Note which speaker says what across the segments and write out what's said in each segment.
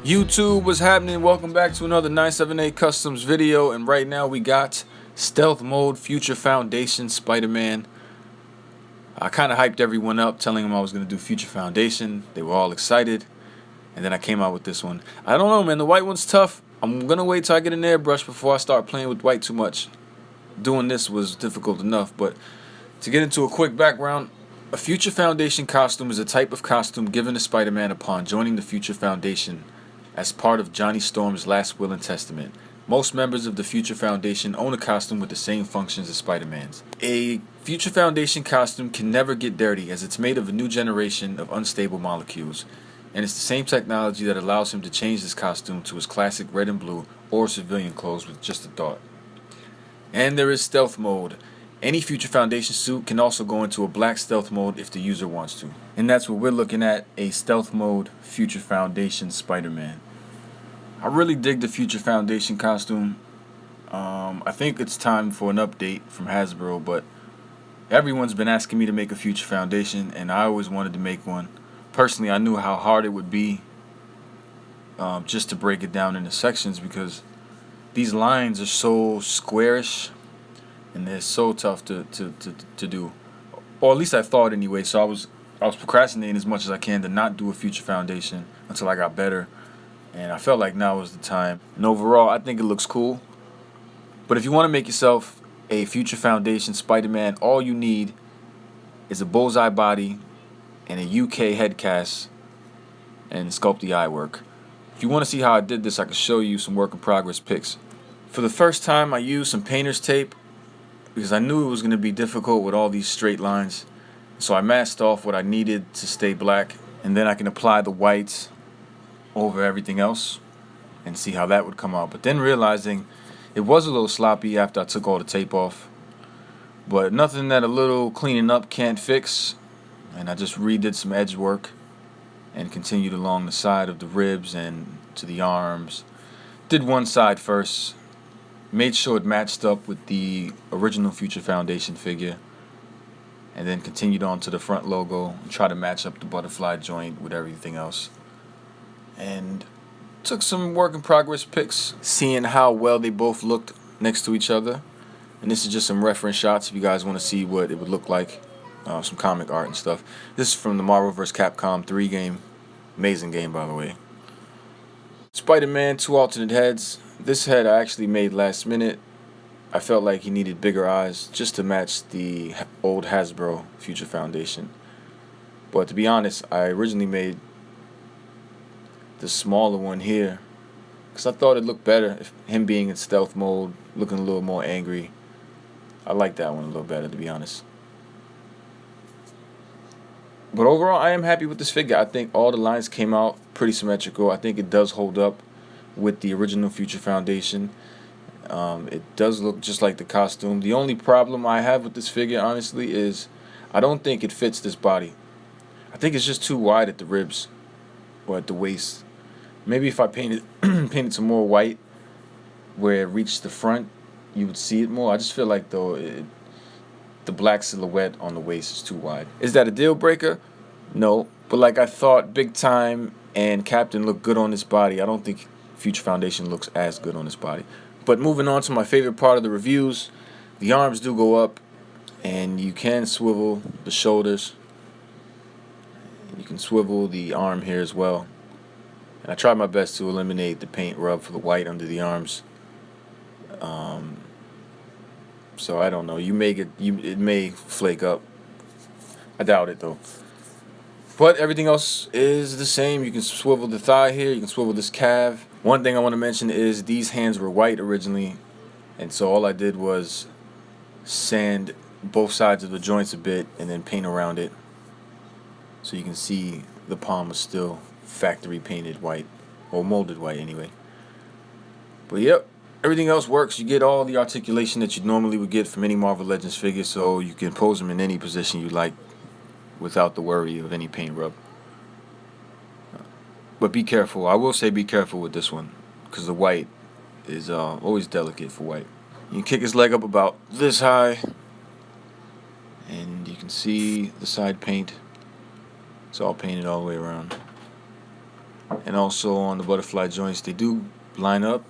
Speaker 1: YouTube, what's happening? Welcome back to another 978 Customs video, and right now we got Stealth Mode Future Foundation Spider-Man. I kind of hyped everyone up, telling them I was going to do Future Foundation. They were all excited, and then I came out with this one. I don't know, man. The white one's tough. I'm going to wait till I get an airbrush before I start playing with white too much. Doing this was difficult enough, but to get into a quick background, a Future Foundation costume is a type of costume given to Spider-Man upon joining the Future Foundation as part of Johnny Storm's last will and testament. Most members of the Future Foundation own a costume with the same functions as Spider-Man's. A Future Foundation costume can never get dirty, as it's made of a new generation of unstable molecules, and it's the same technology that allows him to change his costume to his classic red and blue or civilian clothes with just a thought. And there is Stealth Mode. Any Future Foundation suit can also go into a black stealth mode if the user wants to. And that's what we're looking at, a Stealth Mode Future Foundation Spider-Man. I really dig the Future Foundation costume. I think it's time for an update from Hasbro, but everyone's been asking me to make a Future Foundation, and I always wanted to make one. Personally, I knew how hard it would be just to break it down into sections, because these lines are so squarish and they're so tough to do, or at least I thought anyway. So I was procrastinating as much as I can to not do a Future Foundation until I got better. And I felt like now was the time. And overall, I think it looks cool. But if you want to make yourself a Future Foundation Spider-Man, all you need is a bullseye body and a UK head cast and sculpt the eye work. If you want to see how I did this, I can show you some work in progress pics. For the first time, I used some painter's tape because I knew it was going to be difficult with all these straight lines. So I masked off what I needed to stay black, and then I can apply the whites over everything else and see how that would come out. But then realizing it was a little sloppy after I took all the tape off, but nothing that a little cleaning up can't fix. And I just redid some edge work and continued along the side of the ribs and to the arms. Did one side first, made sure it matched up with the original Future Foundation figure, and then continued on to the front logo and try to match up the butterfly joint with everything else. And took some work in progress pics, seeing how well they both looked next to each other. And this is just some reference shots if you guys want to see what it would look like, some comic art and stuff. This is from the Marvel vs. Capcom 3 game. Amazing game, by the way. Spider-Man, 2 alternate heads. This head I actually made last minute. I felt like he needed bigger eyes just to match the old Hasbro Future Foundation. But to be honest, I originally made the smaller one here because I thought it looked better, if him being in stealth mode, looking a little more angry. I like that one a little better, to be honest. But overall, I am happy with this figure. I think all the lines came out pretty symmetrical. I think it does hold up with the original Future Foundation. It does look just like the costume. The only problem I have with this figure, honestly, is I don't think it fits this body. I think it's just too wide at the ribs or at the waist. Maybe if I painted some more white where it reached the front, you would see it more. I just feel like, though, the black silhouette on the waist is too wide. Is that a deal breaker? No. But like I thought, Big Time and Captain look good on this body. I don't think Future Foundation looks as good on this body. But moving on to my favorite part of the reviews, the arms do go up, and you can swivel the shoulders. You can swivel the arm here as well. And I tried my best to eliminate the paint rub for the white under the arms. So I don't know. It may flake up. I doubt it though. But everything else is the same. You can swivel the thigh here. You can swivel this calf. One thing I want to mention is these hands were white originally, and so all I did was sand both sides of the joints a bit and then paint around it, so you can see the palm was still factory painted white, or molded white anyway. But yep, everything else works. You get all the articulation that you normally would get from any Marvel Legends figure, so you can pose them in any position you like without the worry of any paint rub. But be careful. I will say be careful with this one, because the white is always delicate for white. You can kick his leg up about this high, and you can see the side paint. It's all painted all the way around. and also on the butterfly joints, they do line up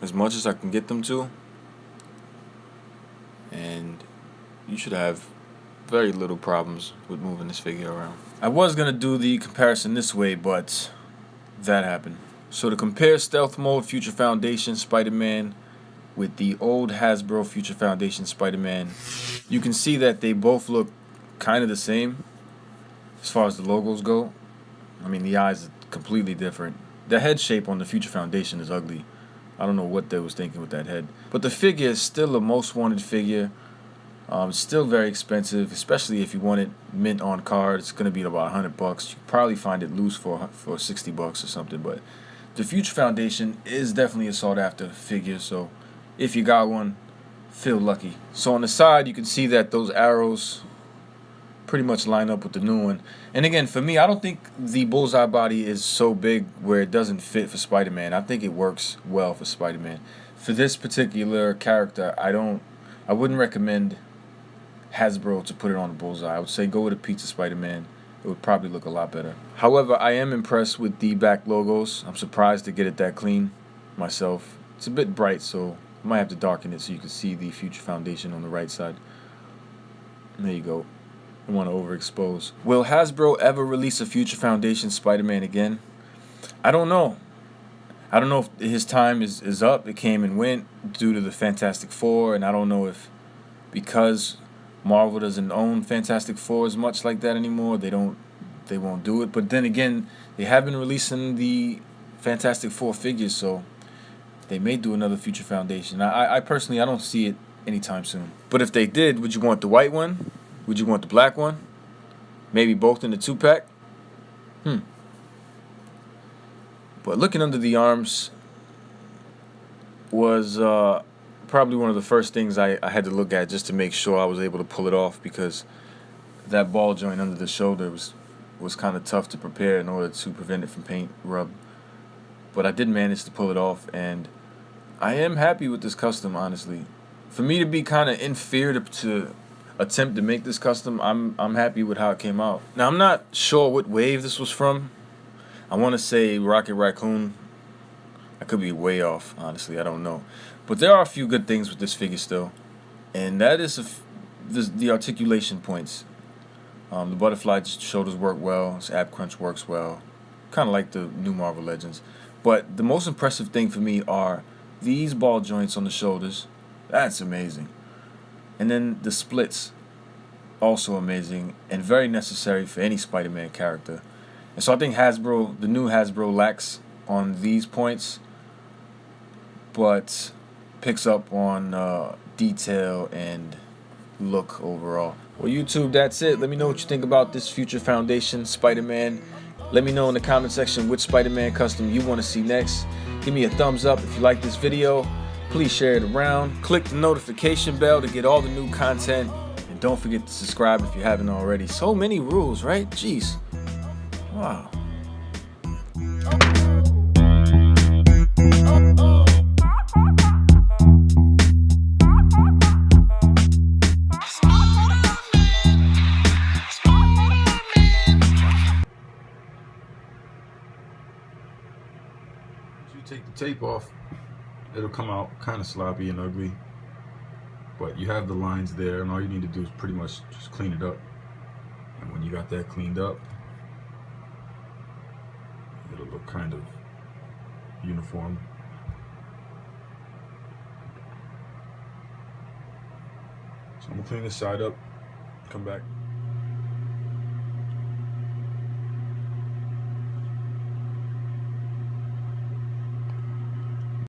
Speaker 1: as much as I can get them to, and you should have very little problems with moving this figure around. I was gonna do the comparison this way, but that happened. So to compare Stealth Mode Future Foundation Spider-Man with the old Hasbro Future Foundation Spider-Man, you can see that they both look kind of the same as far as the logos go. I mean, the eyes are completely different. The head shape on the Future Foundation is ugly. I don't know what they was thinking with that head. But the figure is still a most wanted figure. It's still very expensive, especially if you want it mint on card. It's gonna be about $100. You can probably find it loose for $60 or something. But the Future Foundation is definitely a sought after figure. So if you got one, feel lucky. So on the side, you can see that those arrows pretty much line up with the new one. And again, for me, I don't think the bullseye body is so big where it doesn't fit for Spider-Man. I think it works well for Spider-Man. For this particular character, I wouldn't recommend Hasbro to put it on the bullseye. I would say go with a Pizza Spider-Man. It would probably look a lot better. However, I am impressed with the back logos. I'm surprised to get it that clean myself. It's a bit bright, so I might have to darken it so you can see the Future Foundation on the right side. And there you go. I want to overexpose. Will Hasbro ever release a Future Foundation Spider-Man again? I don't know. I don't know if his time is up. It came and went due to the Fantastic Four, and I don't know if because Marvel doesn't own Fantastic Four as much like that anymore, they won't do it. But then again, they have been releasing the Fantastic Four figures, so they may do another Future Foundation. I personally, I don't see it anytime soon. But if they did, would you want the white one? Would you want the black one? Maybe both in the 2-pack? But looking under the arms was probably one of the first things I had to look at just to make sure I was able to pull it off, because that ball joint under the shoulder was kind of tough to prepare in order to prevent it from paint rub. But I did manage to pull it off, and I am happy with this custom, honestly. For me to be kind of in fear to attempt to make this custom, I'm happy with how it came out. Now, I'm not sure what wave this was from. I want to say Rocket Raccoon. I could be way off, honestly. I don't know. But there are a few good things with this figure still, and that is the articulation points. The butterfly shoulders work well. His ab crunch works well. Kind of like the new Marvel Legends. But the most impressive thing for me are these ball joints on the shoulders. That's amazing. And then the splits, also amazing and very necessary for any Spider-Man character. And so I think the new Hasbro lacks on these points, but picks up on detail and look overall. Well, YouTube, that's it. Let me know what you think about this Future Foundation Spider-Man. Let me know in the comment section which Spider-Man custom you want to see next. Give me a thumbs up if you like this video. Please share it around. Click the notification bell to get all the new content. And don't forget to subscribe if you haven't already. So many rules, right? Jeez. Wow. Once you take the tape off, it'll come out kind of sloppy and ugly, but you have the lines there, and all you need to do is pretty much just clean it up. And when you got that cleaned up, it'll look kind of uniform. So I'm gonna clean this side up, come back.